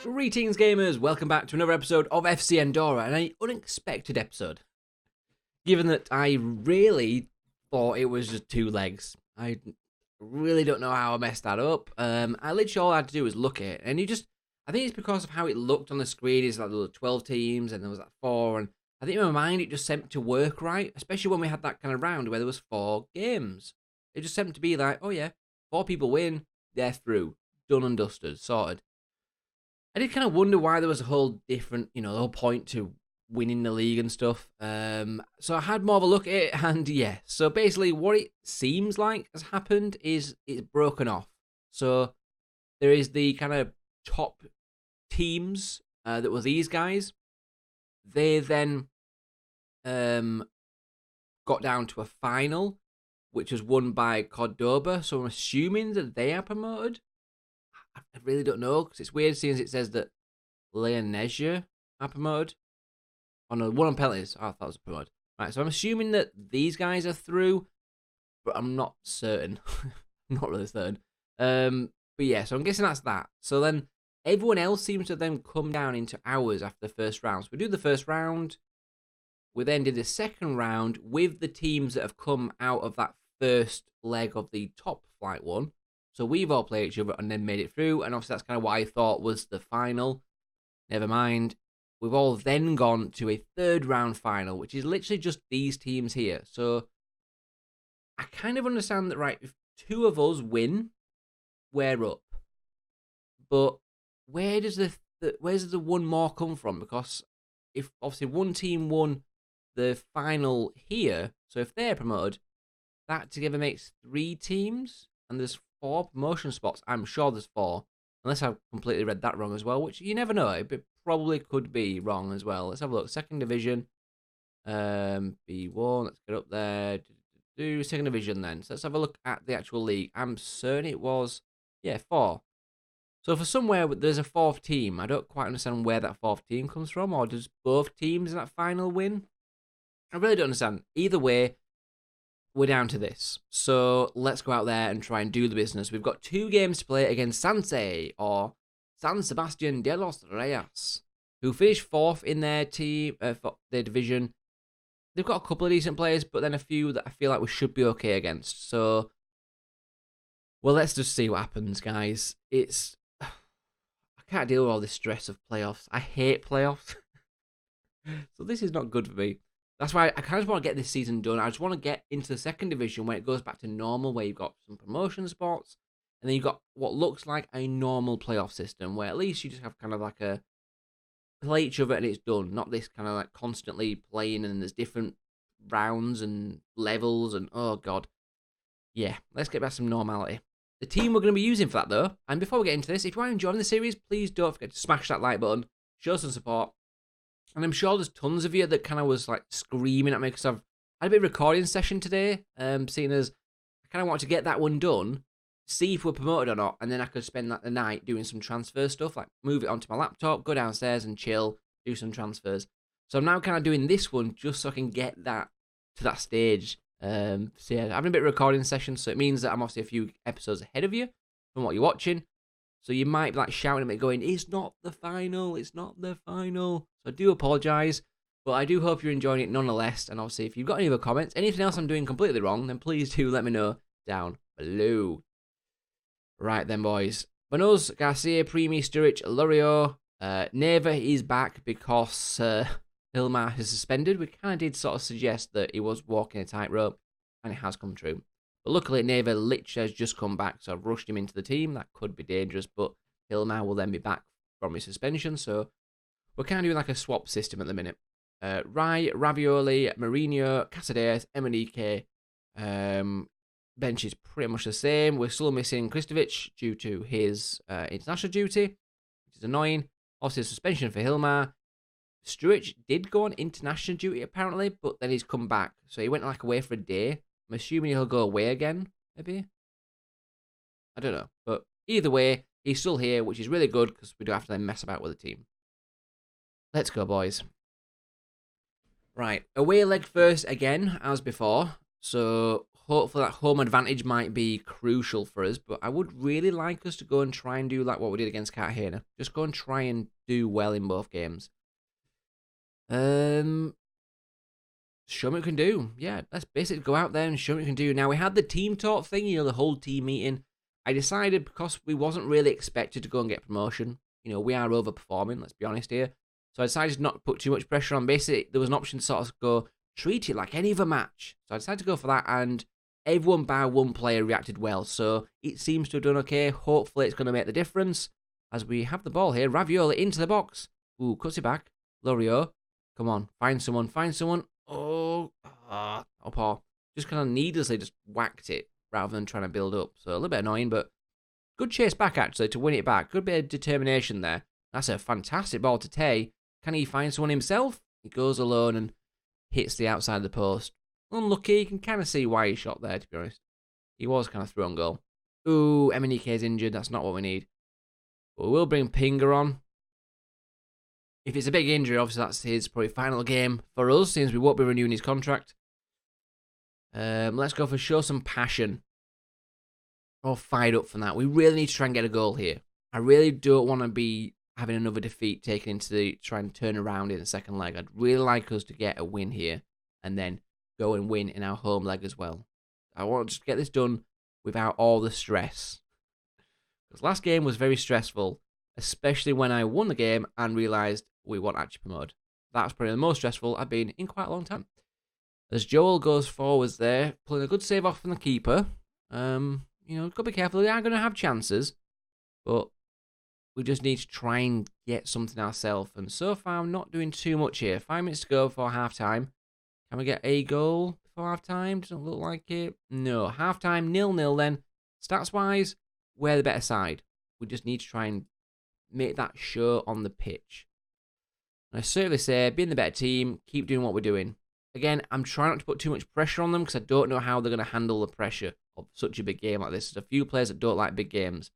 Greetings gamers, welcome back to another episode of FC Andorra, and an unexpected episode. Given that I really thought it was just two legs. I really don't know how I messed that up. I literally all I had to do was look at it, and I think it's because of how it looked on the screen. It's like there were 12 teams, and there was like 4, and I think in my mind it just seemed to work right, especially when we had that kind of round where there was 4 games. It just seemed to be like, oh yeah, 4 people win, they're through, done and dusted, sorted. I did kind of wonder why there was a whole different, the whole point to winning the league and stuff. So I had more of a look at it, and yeah. So basically, what it seems like has happened is it's broken off. So there is the kind of top teams that were these guys. They then got down to a final, which was won by Cordoba. So I'm assuming that they are promoted. I really don't know, because it's weird seeing as it says that Leonesia are promoted. Oh no, one on penalties. I thought it was promoted. Right, so I'm assuming that these guys are through, but I'm not certain. I'm not really certain. But yeah, so I'm guessing that's that. So then everyone else seems to then come down into ours after the first round. So we do the first round. We then did the second round with the teams that have come out of that first leg of the top flight one. So we've all played each other and then made it through. And obviously that's kind of what I thought was the final. Never mind. We've all then gone to a third round final, which is literally just these teams here. So I kind of understand that, right, if 2 of us win, we're up. But where does the one more come from? Because if obviously one team won the final here, so if they're promoted, that together makes 3 teams, and there's 4 promotion spots. I'm sure there's 4, unless I've completely read that wrong as well, which you never know. It probably could be wrong as well. Let's have a look. Second division, B1. Let's get up there. Do second division then. So let's have a look at the actual league. I'm certain it was, 4. So for somewhere there's a 4th team, I don't quite understand where that 4th team comes from, or does both teams in that final win? I really don't understand. Either way, we're down to this. So let's go out there and try and do the business. We've got 2 games to play against Sanse, or San Sebastian de los Reyes, who finished 4th in their team, their division. They've got a couple of decent players, but then a few that I feel like we should be okay against. So, well, let's just see what happens, guys. I can't deal with all this stress of playoffs. I hate playoffs. So this is not good for me. That's why I kind of want to get this season done. I just want to get into the second division when it goes back to normal, where you've got some promotion spots, and then you've got what looks like a normal playoff system, where at least you just have kind of like a play each other and it's done. Not this kind of like constantly playing and there's different rounds and levels and oh god. Yeah, let's get back to some normality. The team we're going to be using for that though, and before we get into this, if you are enjoying the series, please don't forget to smash that like button, show some support. And I'm sure there's tons of you that kind of was like screaming at me because I've had a bit of a recording session today, seeing as I kind of want to get that one done, see if we're promoted or not, and then I could spend the night doing some transfer stuff, like move it onto my laptop, go downstairs and chill, do some transfers. So I'm now kind of doing this one just so I can get that to that stage. So yeah, having a bit of a recording session, so it means that I'm obviously a few episodes ahead of you from what you're watching. So you might be like shouting at me going, it's not the final, it's not the final. So I do apologise, but I do hope you're enjoying it nonetheless. And obviously if you've got any other comments, anything else I'm doing completely wrong, then please do let me know down below. Right then boys. Manos, Garcia, Primi, Sturridge, Lorio, Neva is back because Hilmar is suspended. We kind of did sort of suggest that he was walking a tightrope, and it has come true. But luckily, Neva literally has just come back, so I've rushed him into the team. That could be dangerous, but Hilmar will then be back from his suspension, so we're kind of doing like a swap system at the minute. Rai, Ravioli, Mourinho, Casadeas, Emenike. Bench is pretty much the same. We're still missing Kristovic due to his international duty, which is annoying. Obviously, suspension for Hilmar. Sturridge did go on international duty, apparently, but then he's come back. So he went like away for a day. I'm assuming he'll go away again, maybe? I don't know. But either way, he's still here, which is really good because we don't have to then mess about with the team. Let's go, boys. Right, away leg first again, as before. So hopefully that home advantage might be crucial for us, but I would really like us to go and try and do like what we did against Cartagena. Just go and try and do well in both games. Show me what we can do. Yeah, let's basically go out there and show me what we can do. Now, we had the team talk thing, the whole team meeting. I decided because we wasn't really expected to go and get promotion. We are overperforming, let's be honest here. So I decided not to put too much pressure on. Basically, there was an option to sort of go, treat it like any other match. So I decided to go for that, and everyone bar one player reacted well. So it seems to have done okay. Hopefully, it's going to make the difference. As we have the ball here, Ravioli into the box. Ooh, cuts it back. Lorio, come on, find someone. Paul. Just kind of needlessly just whacked it rather than trying to build up. So a little bit annoying, but good chase back actually to win it back. Good bit of determination there. That's a fantastic ball to Tay. Can he find someone himself? He goes alone and hits the outside of the post. Unlucky. You can kind of see why he shot there, to be honest. He was kind of through on goal. Ooh, MNEK's injured. That's not what we need. But we will bring Pinga on. If it's a big injury, obviously that's his probably final game for us, since we won't be renewing his contract. Let's go for show some passion. All fired up from that. We really need to try and get a goal here. I really don't want to be having another defeat taken into the try and turn around in the second leg. I'd really like us to get a win here and then go and win in our home leg as well. I want to just get this done without all the stress. Because last game was very stressful, especially when I won the game and realised we weren't actually promoted. That's probably the most stressful I've been in quite a long time. As Joel goes forwards there, pulling a good save off from the keeper. Got to be careful. We are going to have chances, but we just need to try and get something ourselves. And so far, I'm not doing too much here. 5 minutes to go before half-time. Can we get a goal before half-time? Doesn't look like it. No, half-time, 0-0 then. Stats-wise, we're the better side. We just need to try and make that show on the pitch. And I certainly say, being the better team, keep doing what we're doing. Again, I'm trying not to put too much pressure on them because I don't know how they're going to handle the pressure of such a big game like this. There's a few players that don't like big games.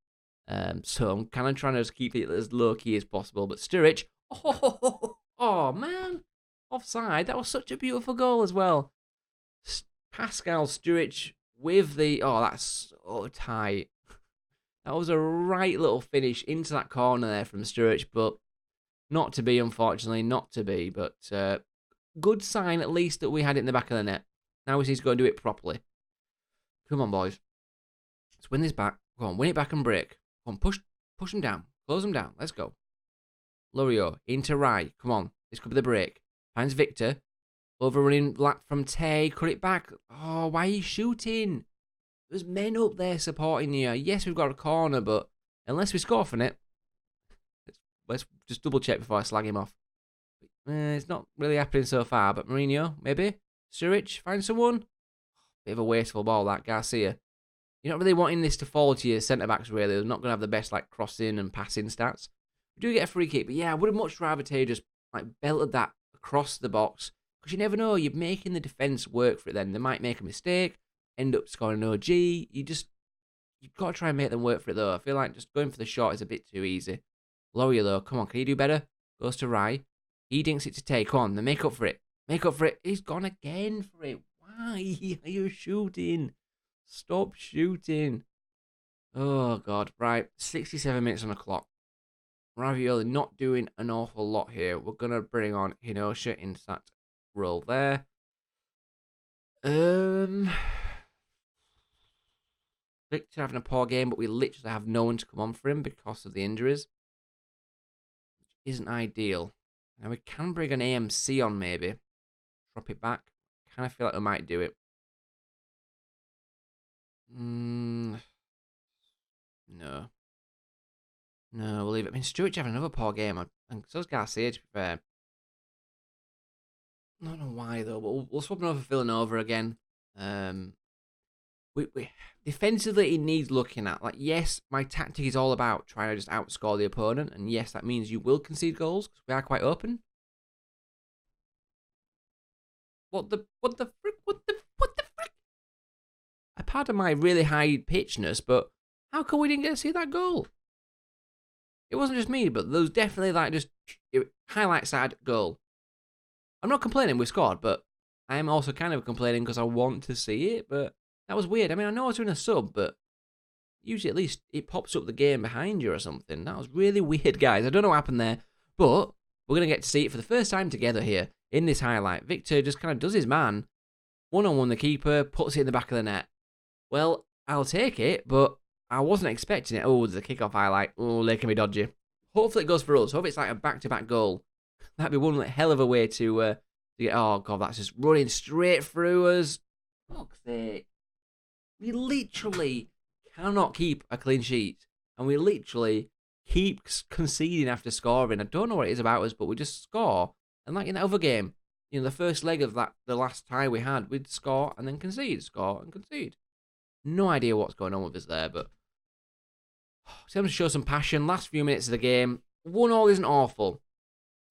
So I'm kind of trying to just keep it as low-key as possible. But Sturridge, oh man, offside. That was such a beautiful goal as well. Pascal Sturridge with the, that's so tight. That was a right little finish into that corner there from Sturridge, but not to be, unfortunately, not to be. But good sign at least that we had it in the back of the net. Now we need to go and do it properly. Come on, boys. Let's win this back. Go on, win it back and break. Come on, push them down. Close them down. Let's go. Lorio into Rai. Come on. This could be the break. Finds Victor. Overrunning lap from Tay. Cut it back. Oh, why are you shooting? There's men up there supporting you. Yes, we've got a corner, but unless we score from it, let's just double check before I slag him off. It's not really happening so far, but Mourinho, maybe? Sturridge, find someone? Bit of a wasteful ball, that. Garcia. You're not really wanting this to fall to your centre-backs, really. They're not going to have the best crossing and passing stats. We do get a free kick, but yeah, I would have much rather Tay just belted that across the box. Because you never know, you're making the defence work for it then. They might make a mistake, end up scoring an OG. You've got to try and make them work for it, though. I feel like just going for the shot is a bit too easy. Loria, though, come on, can he do better? Goes to Rai. He dinks it to Tay. Come on, then make up for it. Make up for it. He's gone again for it. Why are you shooting? Stop shooting. Oh, God. Right, 67 minutes on the clock. Ravioli not doing an awful lot here. We're going to bring on Hinosha in that role there. Victor having a poor game, but we literally have no one to come on for him because of the injuries. Which isn't ideal. Now we can bring an AMC on maybe. Drop it back. Kind of feel like we might do it. No. No, we'll leave it. I mean, Stuart's having another poor game. And so's Garcia, to be fair. I don't know why, though, but we'll swap him over for Villanova again. We defensively, it needs looking at. Yes, my tactic is all about trying to just outscore the opponent. And yes, that means you will concede goals, because we are quite open. What the frick? I pardon my really high pitchness, but how come we didn't get to see that goal? It wasn't just me, but there was definitely just highlight side goal. I'm not complaining we scored, but I am also kind of complaining because I want to see it, but That was weird. I mean, I know I was doing a sub, but usually at least it pops up the game behind you or something. That was really weird, guys. I don't know what happened there, but we're going to get to see it for the first time together here in this highlight. Victor just kind of does his man. One-on-one the keeper, puts it in the back of the net. Well, I'll take it, but I wasn't expecting it. Oh, there's a kickoff highlight. Oh, they can be dodgy. Hopefully it goes for us. Hope it's like a back-to-back goal. That'd be one hell of a way to get... Oh, God, that's just running straight through us. Fuck's sake. We literally cannot keep a clean sheet. And we literally keep conceding after scoring. I don't know what it is about us, but we just score. And like in that other game, you know, the first leg of that, the last tie we had, we'd score and then concede, score and concede. No idea what's going on with us there, but seems to show some passion. Last few minutes of the game, 1-1 isn't awful.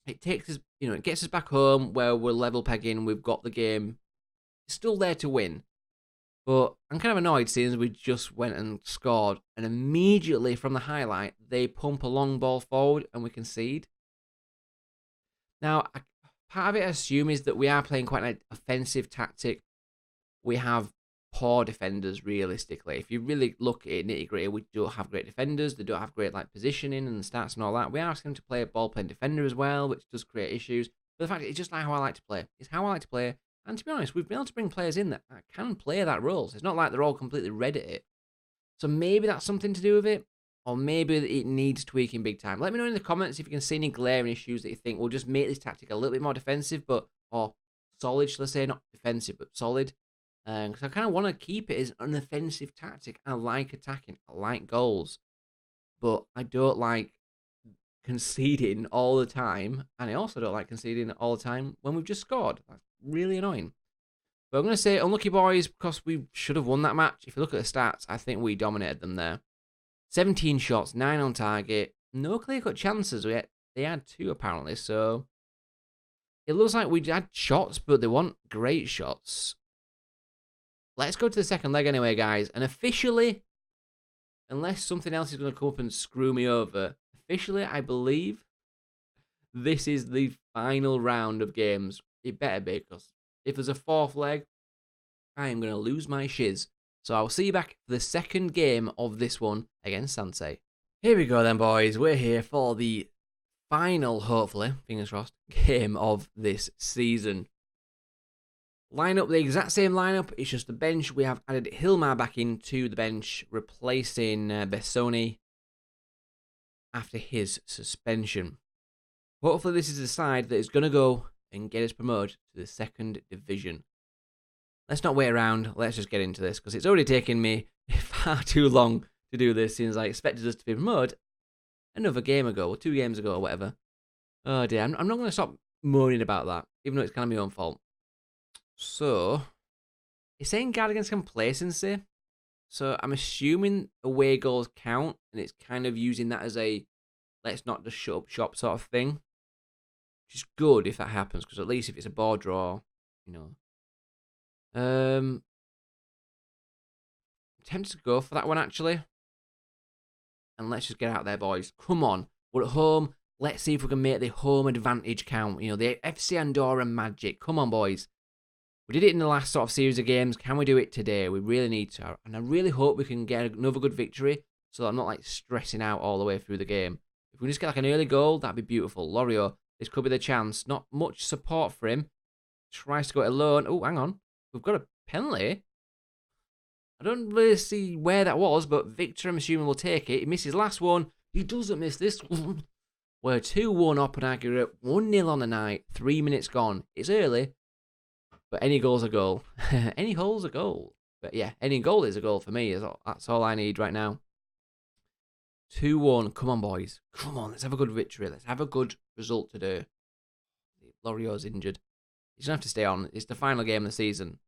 It takes us, you know, it gets us back home where we're level pegging. We've got the game. It's still there to win. But I'm kind of annoyed seeing as we just went and scored, and immediately from the highlight, they pump a long ball forward and we concede. Now, part of it, I assume, is that we are playing quite an offensive tactic. We have poor defenders, realistically. If you really look at it nitty-gritty, we don't have great defenders. They don't have great like positioning and stats and all that. We are asking them to play a ball-playing defender as well, which does create issues. But the fact it's just like how I like to play. It's how I like to play. And to be honest, we've been able to bring players in that can play that role. So it's not like they're all completely red at it. So maybe that's something to do with it. Or maybe it needs tweaking big time. Let me know in the comments if you can see any glaring issues that you think will just make this tactic a little bit more defensive, or solid, shall I say, not defensive, but solid. Because I kind of want to keep it as an offensive tactic. I like attacking. I like goals. But I don't like conceding all the time. And I also don't like conceding all the time when we've just scored. That's really annoying. But I'm going to say unlucky boys because we should have won that match. If you look at the stats, I think we dominated them there. 17 shots, 9 on target. No clear-cut chances. They had 2 apparently. So it looks like we had shots, but they weren't great shots. Let's go to the second leg anyway, guys. And officially, unless something else is going to come up and screw me over, officially, I believe this is the final round of games. It better be, because if there's a fourth leg, I am going to lose my shiz. So I'll see you back for the second game of this one against Sansei. Here we go then, boys. We're here for the final, hopefully, fingers crossed, game of this season. Line up the exact same lineup. It's just the bench. We have added Hilmar back into the bench, replacing Bessoni after his suspension. Hopefully this is the side that is going to go and get us promoted to the second division. Let's not wait around. Let's just get into this, because it's already taken me far too long to do this since I expected us to be promoted another game ago, or 2 games ago, or whatever. Oh dear, I'm not going to stop moaning about that, even though it's kind of my own fault. So, it's saying guard against complacency. So, I'm assuming away goals count, and it's kind of using that as a let's not just shut up shop sort of thing. Which is good if that happens, because at least if it's a ball draw, you know. I'm tempted to go for that one, actually. And let's just get out there, boys. Come on. We're at home. Let's see if we can make the home advantage count. You know, the FC Andorra magic. Come on, boys. We did it in the last sort of series of games. Can we do it today? We really need to. And I really hope we can get another good victory so that I'm not like stressing out all the way through the game. If we just get like an early goal, that'd be beautiful. Lorio, this could be the chance. Not much support for him. Tries to go it alone. Oh, hang on. We've got a penalty. I don't really see where that was, but Victor, I'm assuming, will take it. He missed his last one. He doesn't miss this one. We're 2-1 up and accurate. 1-0 on the night. 3 minutes gone. It's early. But any goal's a goal. Any hole's a goal. But yeah, any goal is a goal for me. That's all I need right now. 2-1. Come on, boys. Come on, let's have a good victory. Let's have a good result today. Lorio's injured. He's going to have to stay on. It's the final game of the season.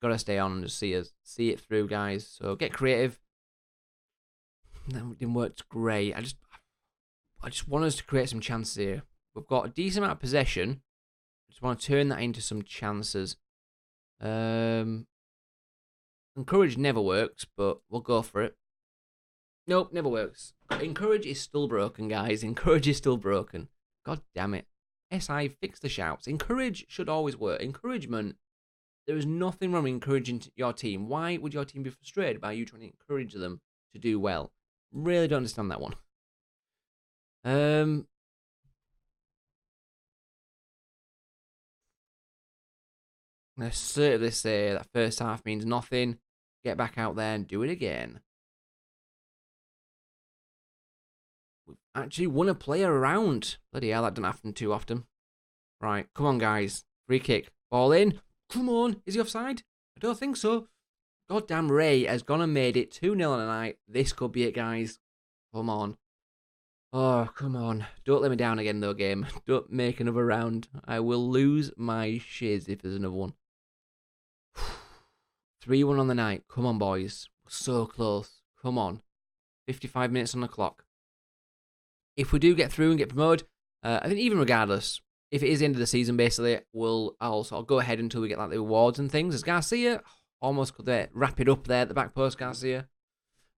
Got to stay on and just see it through, guys. So get creative. That didn't work great. I just want us to create some chances here. We've got a decent amount of possession. Just want to turn that into some chances. Encourage never works, but we'll go for it. Nope, never works. Encourage is still broken, guys. Encourage is still broken. God damn it. SI, fix the shouts. Encourage should always work. Encouragement, There is nothing wrong with encouraging your team. Why would your team be frustrated by you trying to encourage them to do well? Really don't understand that one. I certainly say that first half means nothing. Get back out there and do it again. We've actually won a player around. Bloody hell, that doesn't happen too often. Right, come on, guys. Free kick. Ball in. Come on. Is he offside? I don't think so. Goddamn Ray has gone and made it 2-0 tonight. This could be it, guys. Come on. Oh, come on. Don't let me down again, though, game. Don't make another round. I will lose my shiz if there's another one. 3-1 on the night. Come on, boys. So close. Come on. 55 minutes on the clock. If we do get through and get promoted, I think even regardless, if it is the end of the season, basically, I'll go ahead until we get like the awards and things. As Garcia, almost could wrap it up there at the back post, Garcia.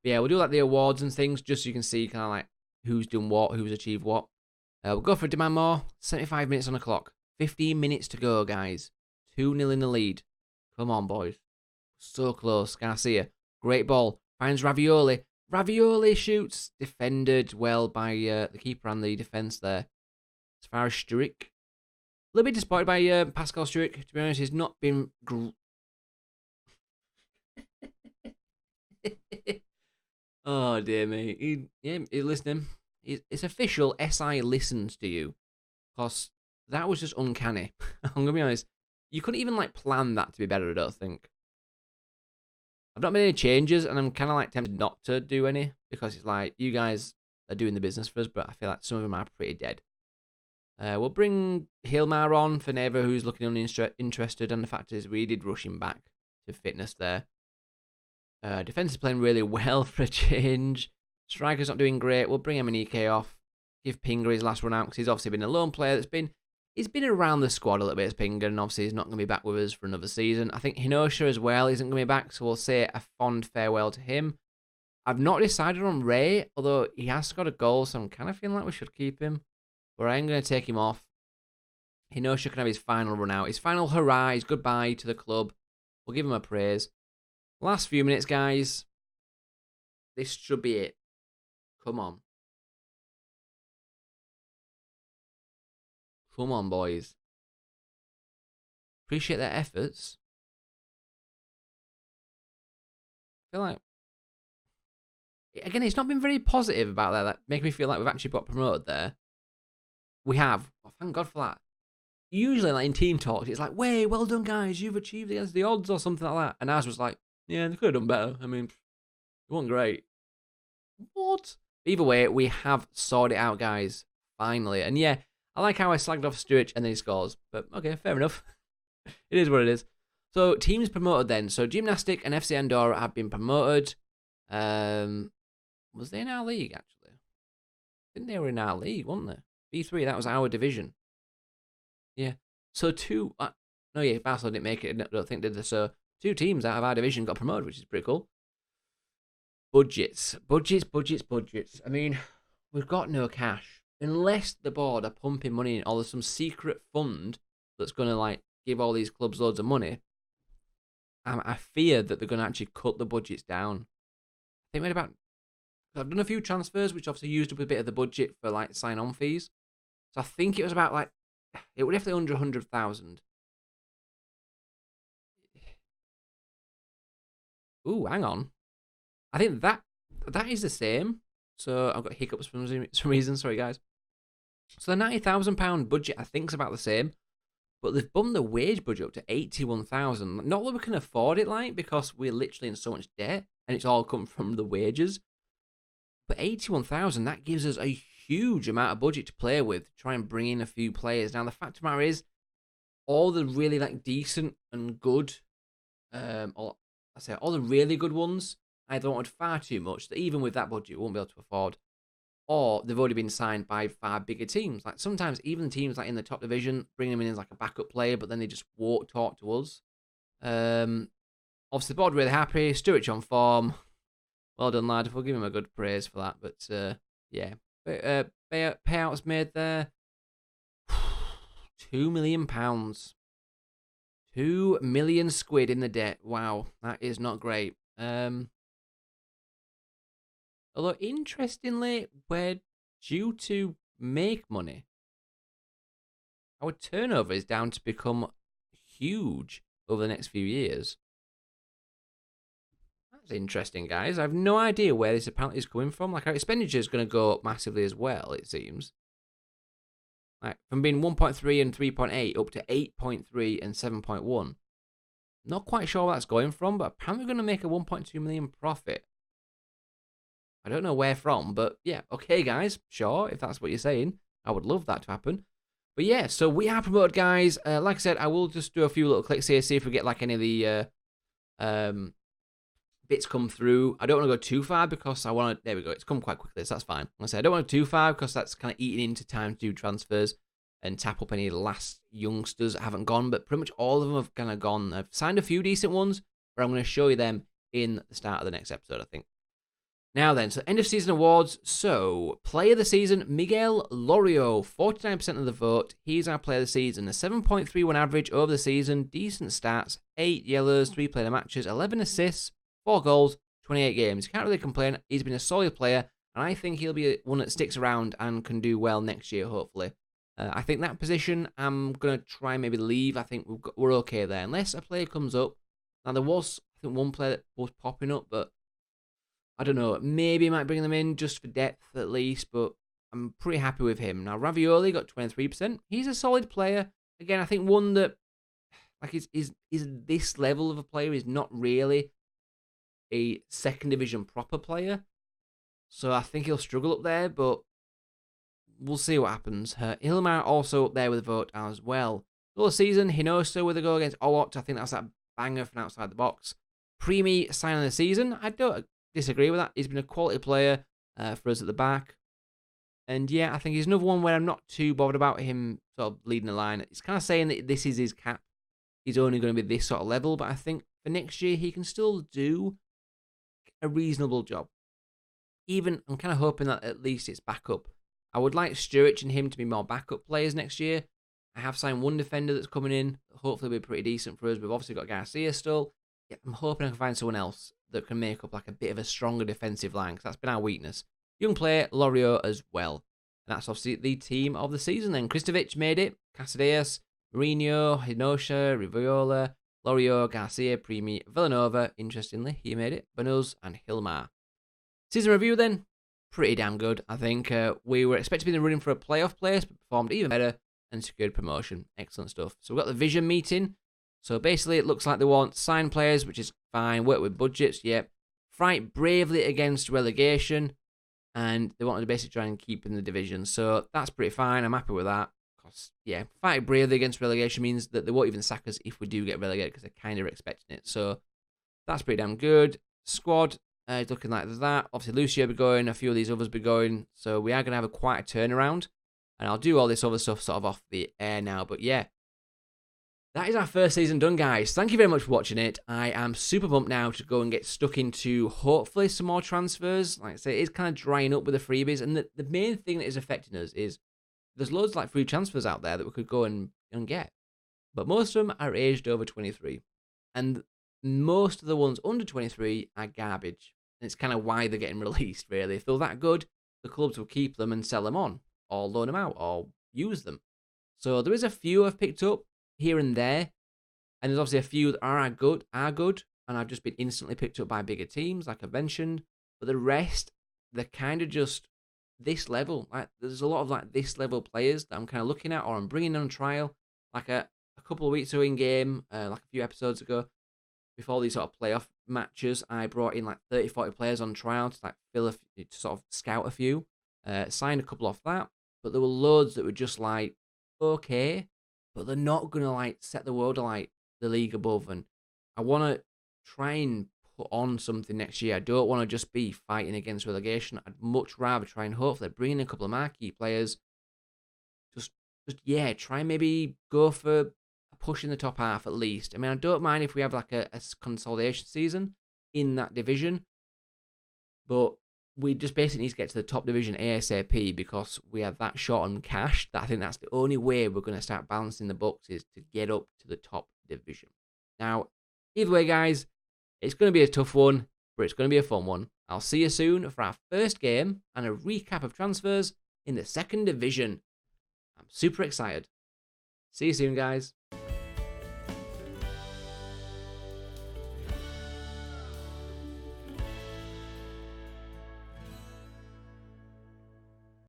But yeah, we'll do like the awards and things just so you can see kind of like who's done what, who's achieved what. We'll go for demand more. 75 minutes on the clock. 15 minutes to go, guys. 2-0 in the lead. Come on, boys. So close. Garcia. Great ball. Finds Ravioli. Ravioli shoots. Defended well by the keeper and the defence there. As far as Sturridge. A little bit disappointed by Pascal Sturridge. To be honest, he's not been... Oh, dear me. He's listening. It's official. SI listens to you. Because that was just uncanny. I'm going to be honest. You couldn't even like plan that to be better, I don't think. I've not made any changes, and I'm kind of like tempted not to do any. Because it's like, you guys are doing the business for us, but I feel like some of them are pretty dead. We'll bring Hilmar on for Neva, who's looking uninterested, and the fact is we did rush him back to fitness there. Defense is playing really well for a change. Striker's not doing great. We'll bring Emenike off. Give Pinger his last run out, because he's obviously been a lone player he's been around the squad a little bit as Pinger, and obviously he's not going to be back with us for another season. I think Hinosha as well isn't going to be back, so we'll say a fond farewell to him. I've not decided on Ray, although he has got a goal, so I'm kind of feeling like we should keep him. But I am going to take him off. Hinosha can have his final run out. His final hurrah, his goodbye to the club. We'll give him a praise. Last few minutes, guys. This should be it. Come on. Come on, boys. Appreciate their efforts. I feel like... Again, it's not been very positive about that. That makes me feel like we've actually got promoted there. We have. Well, thank God for that. Usually, like in team talks, it's like, "Way, well done, guys. You've achieved against the odds," or something like that. And ours was like, "Yeah, they could have done better. I mean, it wasn't great." What? Either way, we have sorted it out, guys. Finally. And yeah, I like how I slagged off Sturridge and then he scores. But okay, fair enough. It is what it is. So, teams promoted then. So, Gymnastic and FC Andorra have been promoted. Was they in our league, actually? I think they were in our league, weren't they? B3, that was our division. Yeah. So no, yeah, Barcelona didn't make it. I don't think did this. So 2 teams out of our division got promoted, which is pretty cool. Budgets. I mean, we've got no cash. Unless the board are pumping money in, or there's some secret fund that's going to like give all these clubs loads of money. I fear that they're going to actually cut the budgets down. I think I've done a few transfers, which obviously used up a bit of the budget for like sign-on fees. So I think it was about like, it was definitely under 100,000. Ooh, hang on. I think that is the same. So I've got hiccups for some reason. Sorry, guys. So the £90,000 budget, I think, is about the same. But they've bumped the wage budget up to 81,000. Not that we can afford it, like, because we're literally in so much debt, and it's all come from the wages. But 81,000, that gives us a huge amount of budget to play with, to try and bring in a few players. Now, the fact of the matter is, all the really like decent and good, all the really good ones, either wanted far too much that even with that budget, we won't be able to afford, or they've already been signed by far bigger teams. Like sometimes even teams like in the top division bring them in as like a backup player, but then they just won't talk to us. Obviously, the board really happy. Sturridge on form. Well done, lad. We'll give him a good praise for that. But yeah, payouts made there. £2 million. £2 2 million squid in the debt. Wow, that is not great. Although, interestingly, we're due to make money. Our turnover is down to become huge over the next few years. That's interesting, guys. I have no idea where this apparently is coming from. Like, our expenditure is going to go up massively as well, it seems. Like, from being 1.3 and 3.8 up to 8.3 and 7.1. Not quite sure where that's going from, but apparently we're going to make a 1.2 million profit. I don't know where from, but yeah, okay, guys. Sure, if that's what you're saying. I would love that to happen. But yeah, so we are promoted, guys. Like I said, I will just do a few little clicks here, see if we get like any of the bits come through. I don't want to go too far because I want to... There we go. It's come quite quickly, so that's fine. Like I said, I don't want to go too far because that's kind of eating into time to do transfers and tap up any last youngsters that haven't gone. But pretty much all of them have kind of gone. I've signed a few decent ones, but I'm going to show you them in the start of the next episode, I think. Now then, so end of season awards. So, player of the season, Miguel Lorio, 49% of the vote. He's our player of the season. A 7.31 average over the season, decent stats, 8 yellows, 3 player matches, 11 assists, 4 goals, 28 games. Can't really complain. He's been a solid player, and I think he'll be one that sticks around and can do well next year, hopefully. I think that position, I'm going to try and maybe leave. I think we're okay there, unless a player comes up. Now, there was, I think, one player that was popping up, but I don't know, maybe I might bring them in just for depth at least, but I'm pretty happy with him. Now, Ravioli got 23%. He's a solid player. Again, I think one that, like, is this level of a player is not really a second division proper player. So I think he'll struggle up there, but we'll see what happens. Hilmar also up there with a vote as well. Goal of the season, Hinosa with a goal against Owot. I think that's that banger from outside the box. Primi sign of the season. I don't disagree with that. He's been a quality player for us at the back. And yeah, I think he's another one where I'm not too bothered about him sort of leading the line. It's kind of saying that this is his cap. He's only going to be this sort of level, but I think for next year he can still do a reasonable job. Even, I'm kind of hoping that at least it's backup. I would like Sturridge and him to be more backup players next year. I have signed one defender that's coming in. Hopefully will be pretty decent for us. We've obviously got Garcia still. Yeah, I'm hoping I can find someone else that can make up like a bit of a stronger defensive line, because that's been our weakness. Young player, Lorio as well. And that's obviously the team of the season then. Kristovic made it. Casadeas, Mourinho, Hinosha, Riviola, Lorio, Garcia, Primi, Villanova. Interestingly, he made it. Banuz and Hilmar. Season review then. Pretty damn good, I think. We were expected to be in the running for a playoff place, but performed even better and secured promotion. Excellent stuff. So we've got the vision meeting. So basically, it looks like they want signed players, which is fine. Work with budgets, yep. Fight bravely against relegation. And they wanted to basically try and keep in the division. So that's pretty fine. I'm happy with that. Because, yeah, fight bravely against relegation means that they won't even sack us if we do get relegated, because they're kind of expecting it. So that's pretty damn good. Squad is looking like that. Obviously, Lucio will be going. A few of these others will be going. So we are going to have quite a turnaround. And I'll do all this other stuff sort of off the air now. But yeah. That is our first season done, guys. Thank you very much for watching it. I am super pumped now to go and get stuck into, hopefully, some more transfers. Like I say, it's kind of drying up with the freebies. And the main thing that is affecting us is there's loads of like free transfers out there that we could go and get. But most of them are aged over 23. And most of the ones under 23 are garbage. And it's kind of why they're getting released, really. If they're that good, the clubs will keep them and sell them on. Or loan them out. Or use them. So there is a few I've picked up here and there, and there's obviously a few that are good, and I've just been instantly picked up by bigger teams, like I mentioned. But the rest, they're kind of just this level. Like there's a lot of like this level players that I'm kind of looking at, or I'm bringing on trial. Like a couple of weeks ago in game, like a few episodes ago, before these sort of playoff matches, I brought in like 30, 40 players on trial to like to sort of scout a few. Signed a couple off that, but there were loads that were just like okay. But they're not going to like set the world like the league above. And I want to try and put on something next year. I don't want to just be fighting against relegation. I'd much rather try and hopefully bring in a couple of marquee players. Just yeah, try and maybe go for a push in the top half at least. I mean, I don't mind if we have like a consolidation season in that division. But we just basically need to get to the top division ASAP, because we are that short on cash that I think that's the only way we're going to start balancing the books, is to get up to the top division. Now, either way, guys, it's going to be a tough one, but it's going to be a fun one. I'll see you soon for our first game and a recap of transfers in the second division. I'm super excited. See you soon, guys.